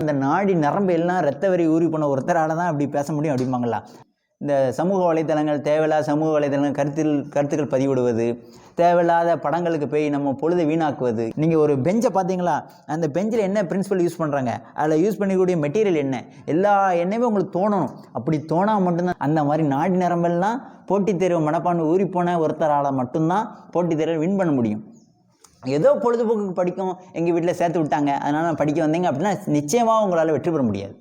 இந்த நாடி நரம்பு எல்லாம் ரத்த வரி ஊறி போன ஒருத்தரால் தான் அப்படி பேச முடியும் அப்படிம்பாங்களா. இந்த சமூக வலைத்தளங்கள், தேவையில்லாத சமூக வலைத்தளங்கள், கருத்துக்கள் பதிவிடுவது, தேவையில்லாத படங்களுக்கு போய் நம்ம பொழுதை வீணாக்குவது. நீங்கள் ஒரு பெஞ்சை பார்த்தீங்களா, அந்த பெஞ்சில் என்ன பிரின்சிபல் யூஸ் பண்ணுறாங்க, அதில் யூஸ் பண்ணிக்கூடிய மெட்டீரியல் என்ன, எல்லா எண்ணமே உங்களுக்கு தோணணும். அப்படி தோணால் மட்டும்தான் அந்த மாதிரி நாடி நரம்பெல்லாம் போட்டித் தேர்வு மனப்பான்மை ஊறிப்போன ஒருத்தரால் மட்டும்தான் போட்டித் தேர்வில் வின் பண்ண முடியும். ஏதோ பொழுதுபோக்கு படிக்கும், எங்கள் வீட்டில் சேர்த்து விட்டாங்க அதனால் நான் படிக்க வந்தேங்க அப்படின்னா நிச்சயமாக உங்களால் வெற்றி பெற முடியாது.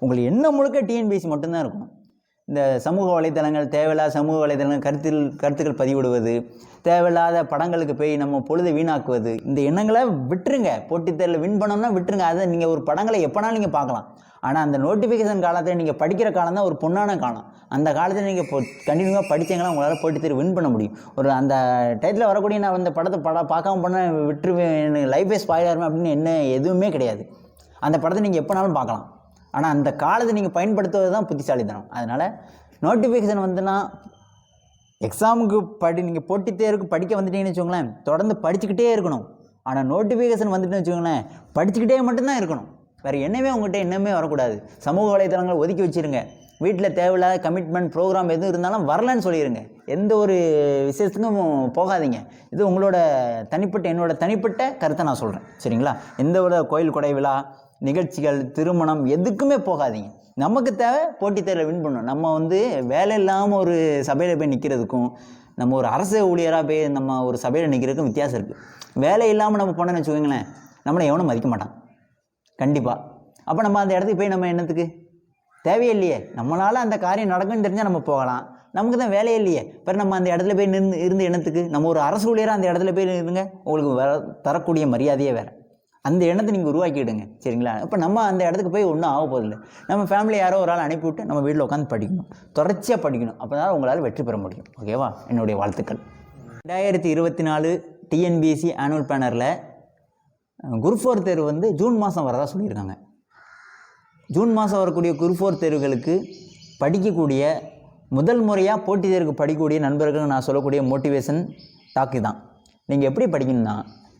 உங்களுக்கு என்ன முழுக்க டிஎன்பிஎஸ்சி மட்டும்தான் இருக்கணும். இந்த சமூக வலைத்தளங்கள், தேவையில்லாத சமூக வலைத்தளங்கள், கருத்துக்கள் பதிவிடுவது, தேவையில்லாத படங்களுக்கு போய் நம்ம பொழுதை வீணாக்குவது, இந்த எண்ணங்களை விட்டுருங்க. போட்டித் தேர்வில் வின் பண்ணோம்னா விட்டுருங்க. அதை நீங்கள் ஒரு படங்களை எப்போனாலும் நீங்கள் பார்க்கலாம். ஆனால் அந்த நோட்டிஃபிகேஷன் காலத்தில் நீங்கள் படிக்கிற காலம் தான் ஒரு பொண்ணான காலம். அந்த காலத்தில் நீங்கள் கண்டினியூவாக படித்தீங்கன்னா உங்களால் போட்டித் தேர்வு வின் பண்ண முடியும். ஒரு அந்த டைத்தில் வரக்கூடிய நான் அந்த படத்தை பார்க்காம பண்ண விட்டுருவேன், எனக்கு லைஃபே ஸ்பாயில் ஆகிருமே அப்படின்னு என்ன எதுவுமே கிடையாது. அந்த படத்தை நீங்கள் எப்போனாலும் பார்க்கலாம். ஆனால் அந்த காலத்தை நீங்கள் பயன்படுத்துவது தான் புத்திசாலித்தனம். அதனால் நோட்டிஃபிகேஷன் வந்துன்னா எக்ஸாமுக்கு நீங்கள் போட்டித் தேர்வுக்கு படிக்க வந்துட்டீங்கன்னு வச்சுக்கோங்களேன், தொடர்ந்து படிச்சுக்கிட்டே இருக்கணும். ஆனால் நோட்டிஃபிகேஷன் வந்துட்டுன்னு வச்சுக்கோங்களேன், படிச்சுக்கிட்டே மட்டும்தான் இருக்கணும். வேறு என்னமே உங்கள்கிட்ட என்னமே வரக்கூடாது. சமூக வலைத்தளங்களை ஒதுக்கி வச்சுருங்க. வீட்டில் தேவையில்லாத கமிட்மெண்ட் ப்ரோக்ராம் எதுவும் இருந்தாலும் வரலன்னு சொல்லிடுங்க. எந்த ஒரு விசேஷத்துக்கும் போகாதீங்க. இது உங்களோட என்னோட தனிப்பட்ட கருத்தை நான் சொல்கிறேன், சரிங்களா? எந்த ஒரு கோயில் கொடை விழா, நிகழ்ச்சிகள், திருமணம் எதுக்குமே போகாதீங்க. நமக்கு தேவை போட்டித் தேர்வில் வின் பண்ணணும். நம்ம வேலை இல்லாமல் ஒரு சபையில் போய் நிற்கிறதுக்கும், நம்ம ஒரு அரசு ஊழியராக போய் நம்ம ஒரு சபையில் நிற்கிறதுக்கும் வித்தியாசம் இருக்குது. வேலை இல்லாமல் நம்ம போனோன்னு வச்சுக்கோங்களேன், நம்மளை எவனும் மதிக்க மாட்டான் கண்டிப்பாக. அப்போ நம்ம அந்த இடத்துக்கு போய் நம்ம என்னத்துக்கு தேவையில்லையே. நம்மளால் அந்த காரியம் நடக்குன்னு தெரிஞ்சால் நம்ம போகலாம். நமக்கு தான் வேலையே இல்லையே. பிறகு நம்ம அந்த இடத்துல போய் இருந்து என்னத்துக்கு? நம்ம ஒரு அரசு ஊழியராக அந்த இடத்துல போய் இருங்க, உங்களுக்கு தரக்கூடிய மரியாதையே வேறு. அந்த எண்ணத்தை நீங்கள் உருவாக்கிவிடுங்க, சரிங்களா? இப்போ நம்ம அந்த இடத்துக்கு போய் ஒன்றும் ஆக போதில்லை. நம்ம ஃபேமிலி யாரோ ஒரு ஆள் அனுப்பிவிட்டு நம்ம வீட்டில் உட்காந்து படிக்கணும், தொடர்ச்சியாக படிக்கணும். அப்போ தான் உங்களால் வெற்றி பெற முடியும். ஓகேவா? என்னுடைய வாழ்த்துக்கள். 2024 டிஎன்பிஎஸ்சி ஆனுவல் பிளானரில் குரூப் 4 தேர்வு ஜூன் மாதம் வரதா சொல்லியிருக்காங்க. ஜூன் மாதம் வரக்கூடிய குரூப் 4 தேர்வுகளுக்கு படிக்கக்கூடிய முதல் முறையாக போட்டித் தேர்வுக்கு படிக்கக்கூடிய நண்பர்களுக்கு நான் சொல்லக்கூடிய மோட்டிவேஷன் டாக்கு தான். நீங்கள் எப்படி படிக்கணும்னா,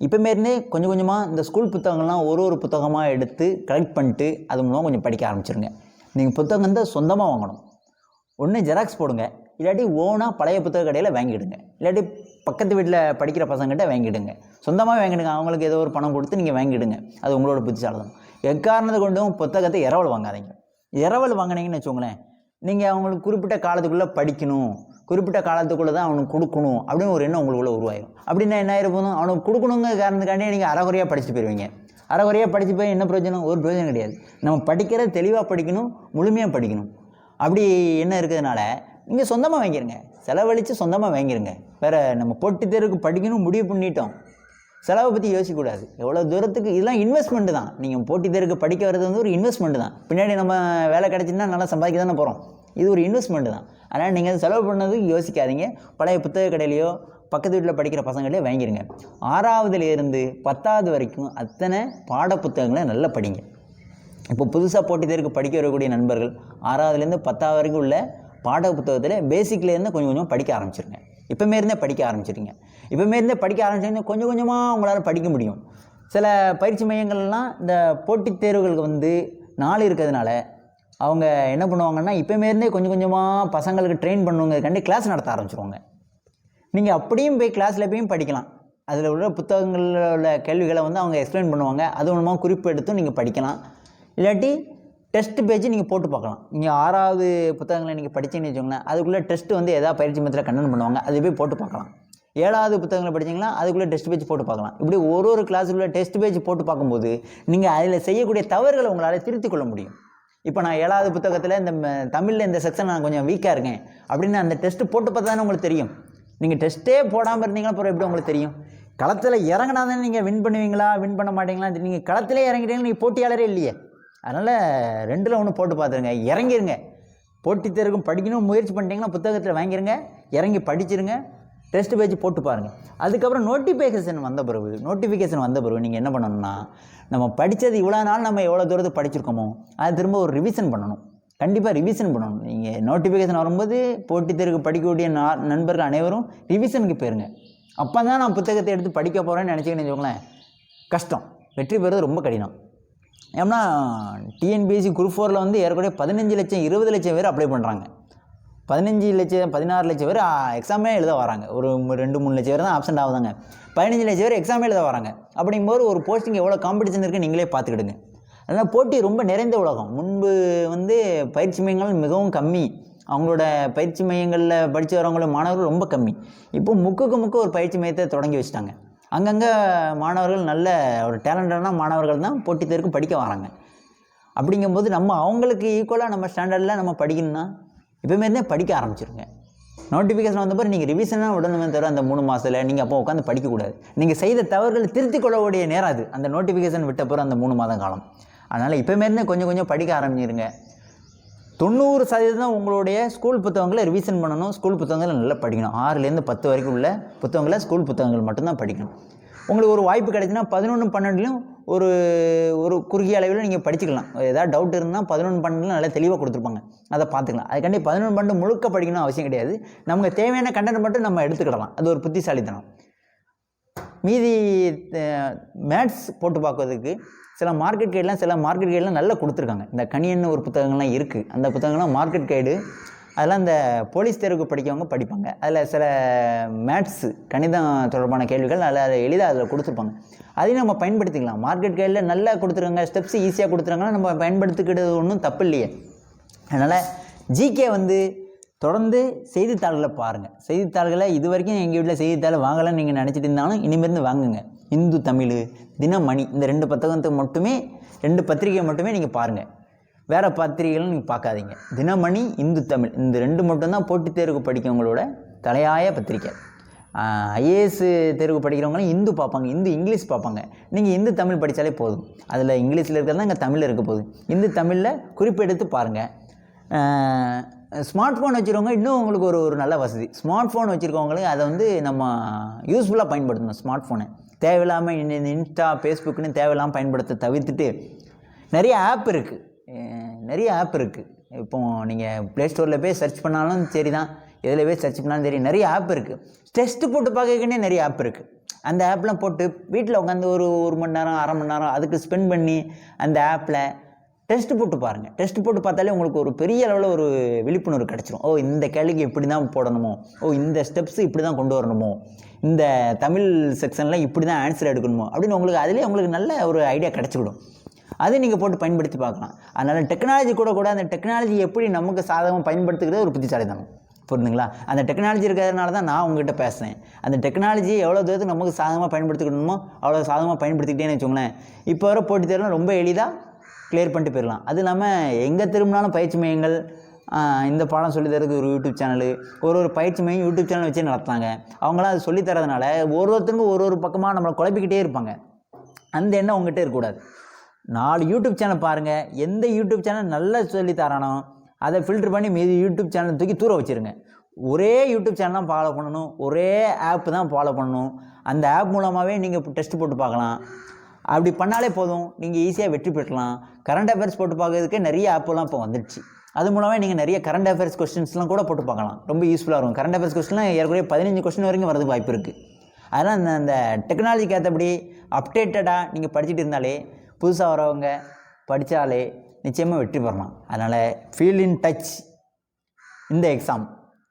இப்போமேருந்தே கொஞ்சம் கொஞ்சமாக இந்த ஸ்கூல் புத்தகங்கள்லாம் ஒரு புத்தகமாக எடுத்து கலெக்ட் பண்ணிட்டு அது மூலமாக கொஞ்சம் படிக்க ஆரம்பிச்சிருங்க. நீங்கள் புத்தகம் தான் சொந்தமாக வாங்கணும். ஒன்று ஜெராக்ஸ் போடுங்க, இல்லாட்டி ஓனாக பழைய புத்தக கடையில் வாங்கிடுங்க, இல்லாட்டி பக்கத்து வீட்டில் படிக்கிற பசங்கிட்ட வாங்கிடுங்க. சொந்தமாக வாங்கிடுங்க. அவங்களுக்கு ஏதோ ஒரு பணம் கொடுத்து நீங்கள் வாங்கிடுங்க. அது உங்களோட புத்திசாலித்தனம். எக்காரணத்தை கொண்டும் புத்தகத்தை இரவல் வாங்காதீங்க. இரவல் வாங்கினீங்கன்னு வச்சுக்கோங்களேன், நீங்கள் அவங்களுக்கு குறிப்பிட்ட காலத்துக்குள்ளே படிக்கணும், குறிப்பிட்ட காலத்துக்குள்ளே தான் அவனுக்கு கொடுக்கணும் அப்படின்னு ஒரு எண்ணம் உங்களுக்குள்ளே உருவாயிடும். அப்படின்னா என்ன ஆயிருப்போம், அவனுக்கு கொடுக்கணுங்க காரணத்துக்காண்டி நீங்கள் அரைகுறையாக படிச்சுட்டு போயிடுவீங்க. அரைகுறையாக படித்து போய் என்ன பிரயோஜனம்? ஒரு பிரயோஜனம் கிடையாது. நம்ம படிக்கிறது தெளிவாக படிக்கணும், முழுமையாக படிக்கணும். அப்படி என்ன இருக்கிறதுனால நீங்கள் சொந்தமாக வாங்கிடுங்க, செலவழித்து சொந்தமாக வாங்கிடுங்க. வேறு நம்ம போட்டித் தேர்வுக்கு படிக்கணும் முடிவு பண்ணிட்டோம், செலவை பற்றி யோசிக்கக்கூடாது. எவ்வளோ தூரத்துக்கு இதெல்லாம் இன்வெஸ்ட்மெண்ட்டு தான். நீங்கள் போட்டித் தேர்வுக்கு படிக்க வர்றது ஒரு இன்வெஸ்ட்மெண்ட்டு தான். பின்னாடி நம்ம வேலை கிடச்சின்னா நல்லா சம்பாதிக்க தானே போகிறோம். இது ஒரு இன்வெஸ்ட்மெண்ட்டு தான். அதனால் நீங்கள் செலவு பண்ணதுக்கு யோசிக்காதீங்க. பழைய புத்தக கடையிலையோ பக்கத்து வீட்டில் படிக்கிற பசங்களே வாங்கிடுங்க. 6வதுலேருந்து 10வது வரைக்கும் அத்தனை பாட புத்தகங்களை நல்லா படிங்க. இப்போ புதுசாக போட்டித் தேர்வுக்கு படிக்க வரக்கூடிய நண்பர்கள் 6வதுலேருந்து 10வது வரைக்கும் உள்ள பாட புத்தகத்தில் பேசிக்லேருந்து கொஞ்சம் கொஞ்சமாக படிக்க ஆரம்பிச்சிருங்க. இப்போமேருந்தே படிக்க ஆரம்பிச்சிருங்க. இப்போமேருந்தே படிக்க ஆரம்பிச்சிங்கன்னா கொஞ்சம் கொஞ்சமாக உங்களால் படிக்க முடியும். சில பயிற்சி மையங்கள்லாம் இந்த போட்டித் தேர்வுகளுக்கு நாள் இருக்கிறதுனால அவங்க என்ன பண்ணுவாங்கன்னா, இப்போமேருந்தே கொஞ்சம் கொஞ்சமாக பசங்களுக்கு ட்ரெயின் பண்ணுவதுக்காண்டி கிளாஸ் நடத்த ஆரம்பிச்சிருவாங்க. நீங்கள் அப்படியும் போய் கிளாஸில் போய் படிக்கலாம். அதில் உள்ள புத்தகங்களில் உள்ள கேள்விகளை அவங்க எக்ஸ்பிளைன் பண்ணுவாங்க. அது மூலமாக குறிப்பு எடுத்தும் நீங்கள் படிக்கலாம். இல்லாட்டி டெஸ்ட் பேஜ் நீங்கள் போட்டு பார்க்கலாம். நீங்கள் 6வது புத்தகங்களை நீங்கள் படித்தீங்கன்னு வச்சுக்கோங்களேன், அதுக்குள்ளே டெஸ்ட்டு எதாவது பயிற்சி மையத்தில் கண்டென்ட் பண்ணுவாங்க, அது போய் போட்டு பார்க்கலாம். 7வது புத்தகங்களை படிச்சிங்கன்னா அதுக்குள்ளே டெஸ்ட் பேஜ் போட்டு பார்க்கலாம். இப்படி ஒரு கிளாஸுக்குள்ளே டெஸ்ட் பேஜ் போட்டு பார்க்கும்போது நீங்கள் அதில் செய்யக்கூடிய தவறுகளை உங்களால் திருத்திக் கொள்ள முடியும். இப்போ நான் 7வது புத்தகத்தில் இந்த தமிழில் இந்த செக்ஷன் நான் கொஞ்சம் வீக்காக இருக்கேன் அப்படின்னு அந்த டெஸ்ட்டு போட்டு பார்த்தா தானே உங்களுக்கு தெரியும். நீங்கள் டெஸ்ட்டே போடாமல் இருந்தீங்கன்னா அப்புறம் எப்படி உங்களுக்கு தெரியும்? களத்தில் இறங்கினா தானே நீங்கள் வின் பண்ணுவீங்களா வின் பண்ண மாட்டீங்களா? நீங்கள் களத்திலே இறங்கிட்டீங்கன்னா நீங்கள் போட்டியாளரே இல்லையே. அதனால் 2ல் 1 போட்டு பார்த்துருங்க, இறங்கிருங்க. போட்டித் தேர்வுக்கும் படிக்கணும் முயற்சி பண்ணிட்டீங்கன்னா புத்தகத்தில் வாங்கிருங்க, இறங்கி படிச்சிருங்க, டெஸ்ட் பேஜ் போட்டு பாருங்கள். அதுக்கப்புறம் நோட்டிஃபிகேஷன் வந்த பிறகு நீங்கள் என்ன பண்ணணும்னா, நம்ம படித்தது இவ்வளோ நாள் நம்ம எவ்வளோ தூரத்துக்கு படிச்சிருக்கோமோ அது திரும்ப ஒரு ரிவிஷன் பண்ணணும். கண்டிப்பாக ரிவிஷன் பண்ணணும். நீங்கள் நோட்டிஃபிகேஷன் வரும்போது போட்டித் தேர்வுக்கு படிக்கக்கூடிய நண்பர்கள் அனைவரும் ரிவிஷனுக்கு போயிருங்க. அப்போ தான் நான் புத்தகத்தை எடுத்து படிக்க போகிறேன்னு நினச்சிக்கின்னு வச்சுக்கோங்களேன், கஷ்டம். வெற்றி பெறுவது ரொம்ப கடினம். ஏன்னா டிஎன்பிஎஸ்சி குரூப் 4ல் வந்து ஏற்கனவே 15 லட்சம் 20 லட்சம் பேர் அப்ளை பண்ணுறாங்க. 15 லட்சம் 16 லட்சம் பேர் எக்ஸாமே எழுத வராங்க. ஒரு 2-3 லட்சம் பேர் தான் ஆப்சண்ட் ஆகுதாங்க. 15 லட்சம் பேர் எக்ஸாமே எழுத வராங்க. அப்படிங்கும்போது ஒரு போஸ்டிங் எவ்வளோ காம்படிஷன் இருக்குது நீங்களே பார்த்துக்கிடுங்க. அதனால் போட்டி ரொம்ப நிறைந்த உலகம். முன்பு வந்து பயிற்சி மையங்கள் மிகவும் கம்மி, அவங்களோட பயிற்சி மையங்களில் படித்து வரவங்களோட மாணவர்கள் ரொம்ப கம்மி. இப்போ முக்கு ஒரு பயிற்சி மையத்தை தொடங்கி வச்சுட்டாங்க. அங்கங்கே மாணவர்கள் நல்ல ஒரு டேலண்டான மாணவர்கள் தான் போட்டித் தேர்வுக்கு படிக்க வராங்க. அப்படிங்கும்போது நம்ம அவங்களுக்கு ஈக்குவலாக நம்ம ஸ்டாண்டர்டில் நம்ம படிக்கணும்னா இப்போமே இருந்தே படிக்க ஆரம்பிச்சிருங்க. நோட்டிஃபிகேஷன் வந்த பிறகு நீங்கள் ரிவிஷனாக உடனே தவிர அந்த 3 மாதத்தில் நீங்கள் அப்போ உட்காந்து படிக்கக்கூடாது. நீங்கள் செய்த தவறுகளை திருத்திக் கொள்ளக்கூடிய நேரம் அது, அந்த நோட்டிஃபிகேஷன் விட்ட பிறகு அந்த 3 மாதம் காலம். அதனால் இப்போமே இருந்தே கொஞ்சம் படிக்க ஆரம்பிச்சிருங்க. 90% உங்களுடைய ஸ்கூல் புத்தகங்களை ரிவிஷன் பண்ணணும். ஸ்கூல் புத்தகங்களை நல்லா படிக்கணும். 6லேருந்து 10 வரைக்கும் உள்ள புத்தகங்களை ஸ்கூல் புத்தகங்கள் மட்டும்தான் படிக்கணும். உங்களுக்கு ஒரு வாய்ப்பு கிடைச்சுன்னா 11, 12லையும் ஒரு குறுகிய அளவில் நீங்கள் படிச்சுக்கலாம். ஏதாவது டவுட் இருந்தால் 11, 12ல நல்லா தெளிவாக கொடுத்துருப்பாங்க, அதை பார்த்துக்கலாம். அதுக்காண்டி 11, 12 முழுக்க படிக்கணும் அவசியம் கிடையாது. நமக்கு தேவையான கண்டென்ட் மட்டும் நம்ம எடுத்துக்கிடலாம். அது ஒரு புத்திசாலித்தனம். மீதி மேத்ஸ் போட்டு பார்க்கறதுக்கு சில மார்க்கெட் கைடெலாம் நல்லா கொடுத்துருக்காங்க. இந்த கணியன்னு ஒரு புத்தகங்கள்லாம் இருக்குது. அந்த புத்தகங்கள்லாம் மார்க்கெட் கைடு, அதெல்லாம் இந்த போலீஸ் தேர்வுக்கு படிக்கவங்க படிப்பாங்க. அதில் சில மேத்ஸு கணிதம் தொடர்பான கேள்விகள் அதில் எளிதாக அதில் கொடுத்துருப்பாங்க. அதையும் நம்ம பயன்படுத்திக்கலாம். மார்க்கெட் கைடில் நல்லா கொடுத்துருக்காங்க, ஸ்டெப்ஸ் ஈஸியாக கொடுத்துருக்காங்கன்னா நம்ம பயன்படுத்திக்கிட்டது ஒன்றும் தப்பு இல்லையே. அதனால் ஜிகே வந்து தொடர்ந்து செய்தித்தாள்களை பாருங்கள். செய்தித்தாள்களை இது வரைக்கும் எங்கள் வீட்டில் செய்தித்தாள் வாங்கலாம்னு நீங்கள் நினச்சிட்டு இருந்தாலும் இனிமேருந்து வாங்குங்க. இந்து தமிழ், தினமணி, இந்த 2 புத்தகத்துக்கு மட்டுமே, 2 பத்திரிகை மட்டுமே நீங்கள் பாருங்கள். வேறு பத்திரிகைகளும் நீங்கள் பார்க்காதீங்க. தினமணி, இந்து தமிழ், இந்த 2 மட்டும்தான் போட்டித் தேர்வுக்கு படிக்கிறவங்களோட தலையாய பத்திரிக்கை. ஐஏஎஸ் தேர்வு படிக்கிறவங்களும் இந்து பார்ப்பாங்க, இங்கிலீஷ் பார்ப்பாங்க. நீங்கள் இந்து தமிழ் படித்தாலே போதும். அதில் இங்கிலீஷில் இருக்கிறது தான் இங்கே தமிழில் இருக்க போகுது. இந்து தமிழில் குறிப்பெடுத்து பாருங்கள். ஸ்மார்ட் ஃபோன் வச்சுருக்கவங்க இன்னும் உங்களுக்கு ஒரு நல்ல வசதி. ஸ்மார்ட் ஃபோன் வச்சுருக்கவங்களுக்கு அதை வந்து நம்ம யூஸ்ஃபுல்லாக பயன்படுத்தணும். ஸ்மார்ட் ஃபோனை தேவையில்லாமல் இன்ஸ்டா, ஃபேஸ்புக்குன்னு தேவையில்லாமல் பயன்படுத்த தவிர்த்துட்டு நிறைய ஆப் இருக்குது. இப்போது நீங்கள் ப்ளே ஸ்டோரில் போய் சர்ச் பண்ணாலும் சரி தான், எதில் போய் சர்ச் பண்ணாலும் சரி, நிறைய ஆப் இருக்குது. டெஸ்ட்டு போட்டு பார்க்கறதுக்குன்னே நிறைய ஆப் இருக்குது. அந்த ஆப்லாம் போட்டு வீட்டில் உட்காந்து ஒரு மணி நேரம், அரை மணி நேரம் அதுக்கு ஸ்பெண்ட் பண்ணி அந்த ஆப்பில் டெஸ்ட்டு போட்டு பாருங்கள். டெஸ்ட்டு போட்டு பார்த்தாலே உங்களுக்கு ஒரு பெரிய அளவில் ஒரு விழிப்புணர்வு கிடச்சிரும். ஓ, இந்த கேள்விக்கு இப்படி தான் போடணுமோ, ஓ இந்த ஸ்டெப்ஸு இப்படி தான் கொண்டு வரணுமோ, இந்த தமிழ் செக்ஷனில் இப்படி தான் ஆன்சர் எடுக்கணுமோ அப்படின்னு உங்களுக்கு நல்ல ஒரு ஐடியா கிடச்சிக்கிடும். அதை நீங்கள் போட்டு பயன்படுத்தி பார்க்கலாம். அதனால் டெக்னாலஜி கூட அந்த டெக்னாலஜி எப்படி நமக்கு சாதகமாக பயன்படுத்துகிறது ஒரு புத்திசாலித்தனம். புரியுதுங்களா? அந்த டெக்னாலஜி இருக்கிறதுனால தான் நான் உங்ககிட்ட பேசுகிறேன். அந்த டெக்னாலஜி எவ்வளோ தூரத்துக்கு நமக்கு சாதகமாக பயன்படுத்திக்கணுமோ அவ்வளோ சாதகமாக பயன்படுத்திக்கிட்டேன்னு வச்சுக்கோங்களேன், இப்போ வர போட்டித் தேர்வுலாம் ரொம்ப எளிதாக கிளியர் பண்ணிட்டு போயிடலாம். அது இல்லாமல் எங்கே திரும்பினாலும் பயிற்சி மையங்கள், இந்த பாடம் சொல்லித்தரதுக்கு ஒரு யூடியூப் சேனலு, ஒரு பயிற்சி மையம் யூடியூப் சேனல் வச்சு நடத்துனாங்க. அவங்களாம் அது சொல்லித்தரதுனால ஒருத்தருக்கும் ஒரு பக்கமாக நம்மளை குழப்பிக்கிட்டே இருப்பாங்க. அந்த எண்ணம் உங்கள்கிட்ட இருக்கக்கூடாது. 4 யூடியூப் சேனல் பாருங்கள். எந்த யூடியூப் சேனல் நல்லா சொல்லித்தரானோ அதை ஃபில்ட்ரு பண்ணி மீதி யூடியூப் சேனல் தூக்கி தூர வச்சுருங்க. ஒரே யூடியூப் சேனல் தான் ஃபாலோ பண்ணணும், ஒரே ஆப் தான் ஃபாலோ பண்ணணும். அந்த ஆப் மூலமாகவே நீங்கள் டெஸ்ட் போட்டு பார்க்கலாம். அப்படி பண்ணாலே போதும், நீங்கள் ஈஸியாக வெற்றி பெற்றலாம். கரண்ட் அஃபேர்ஸ் போட்டு பார்க்கறதுக்கே நிறைய ஆப்பெல்லாம் இப்போ வந்துடுச்சு. அது மூலமாக நீங்கள் நிறைய கரண்ட் அஃபேர்ஸ் கொஸ்டின்ஸ்லாம் கூட போட்டு பார்க்கலாம். ரொம்ப யூஸ்ஃபுல்லாக இருக்கும். கரண்ட் அஃபேர்ஸ் கொஸ்டின்லாம் ஏற்கனவே 15 கொஸ்டின் வரைக்கும் வரதுக்கு வாய்ப்பு இருக்குது. அதனால் அந்த டெக்னாலஜிக்கு ஏற்றபடி அப்டேட்டடாக நீங்கள் படிச்சுட்டு இருந்தாலே, புதுசாக வரவங்க படித்தாலே நிச்சயமாக வெற்றி பெறலாம். அதனால் ஃபீல் இன் டச். இந்த எக்ஸாம்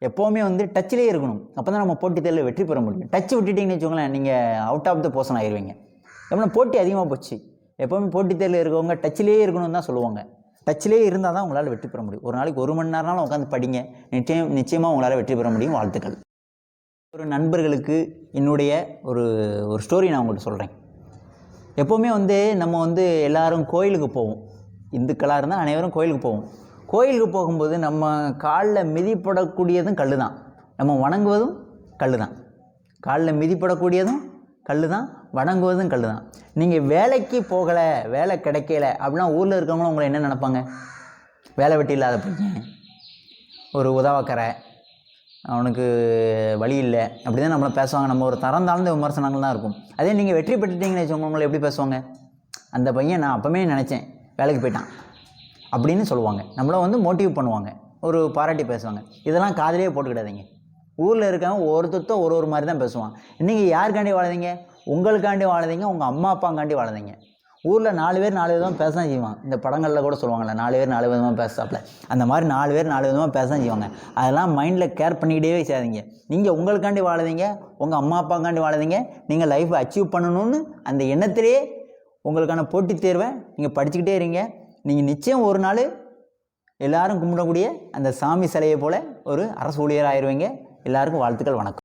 எப்போவுமே வந்து டச்சிலே இருக்கணும். அப்போ தான் நம்ம போட்டித் தேர்வில் வெற்றி பெற முடியும். டச் விட்டுட்டிங்கன்னு வச்சுக்கோங்களேன், நீங்கள் அவுட் ஆஃப் த போர்ஷன் ஆயிடுவீங்க. எப்படின்னா போட்டி அதிகமாக போச்சு. எப்போவுமே போட்டித் தேர்வில் இருக்கவங்க டச்சிலே இருக்கணும்னு தான் சொல்லுவாங்க. டச்சிலே இருந்தால் தான் உங்களால் வெற்றி பெற முடியும். ஒரு நாளைக்கு 1 மணி நேரம்னாலும் உட்காந்து படிங்க, நிச்சயமாக உங்களால் வெற்றி பெற முடியும். வாழ்த்துக்கள். ஒரு நண்பர்களுக்கு என்னுடைய ஒரு ஸ்டோரி நான் உங்கள்கிட்ட சொல்கிறேன். எப்போவுமே வந்து நம்ம வந்து எல்லோரும் கோயிலுக்கு போவோம். இந்துக்களாக இருந்தால் அனைவரும் கோயிலுக்கு போவோம். கோயிலுக்கு போகும்போது நம்ம காலில் மிதிப்படக்கூடியதும் கல் தான், நம்ம வணங்குவதும் கல் தான். காலில் மிதிப்படக்கூடியதும் கல் தான், வணங்குவதும் கல் தான். நீங்கள் வேலைக்கு போகலை, வேலை கிடைக்கல அப்படின்னா ஊரில் இருக்கவங்களும் உங்களை என்ன நினைப்பாங்க? வேலை வெட்டி இல்லாத பையன், ஒரு உதவாக்கரை, அவனுக்கு வழி இல்லை, அப்படி தான் நம்மளை பேசுவாங்க. நம்ம ஒரு தரம் தாழ்ந்த விமர்சனங்கள் தான் இருக்கும். அதே நீங்கள் வெற்றி பெற்றுட்டீங்கன்னு வச்சுக்கோங்க, உங்களை எப்படி பேசுவாங்க? அந்த பையன் நான் அப்போவே நினச்சேன், வேலைக்கு போயிட்டான் அப்படின்னு சொல்லுவாங்க. நம்மளை வந்து மோட்டிவ் பண்ணுவாங்க, ஒரு பாராட்டி பேசுவாங்க. இதெல்லாம் காதிலே போட்டுக்கிடாதீங்க. ஊரில் இருக்கவங்க ஒருத்தர் ஒரு மாதிரி தான் பேசுவான். நீங்கள் யாருக்காண்டி வாழதீங்க? உங்களுக்காண்டி வாழதீங்க, உங்கள் அம்மா அப்பாங்காண்டி வாழதீங்க. ஊரில் 4 பேர் 4 விதமாக பேச தான் செய்வாங்க. இந்த படங்களில் கூட சொல்லுவாங்கள்ல 4 பேர் 4 விதமாக பேசுறாப்புல, அந்த மாதிரி 4 பேர் 4 விதமாக பேச தான் செய்வாங்க. அதெல்லாம் மைண்டில் கேர் பண்ணிக்கிட்டே செய்யாதீங்க. நீங்கள் உங்களுக்காண்டி வாழாதீங்க, உங்கள் அம்மா அப்பாக்காண்டி வாழாதீங்க. நீங்கள் லைஃப்பை அச்சீவ் பண்ணணும்னு அந்த எண்ணத்திலேயே உங்களுக்கான போட்டித் தேர்வை நீங்கள் படிச்சுக்கிட்டே இருங்க. நீங்கள் நிச்சயம் ஒரு நாள் எல்லாரும் கும்பிடக்கூடிய அந்த சாமி சிலையை போல் ஒரு அரசு ஊழியர் ஆயிடுவீங்க. எல்லாருக்கும் வாழ்த்துக்கள், வணக்கம்.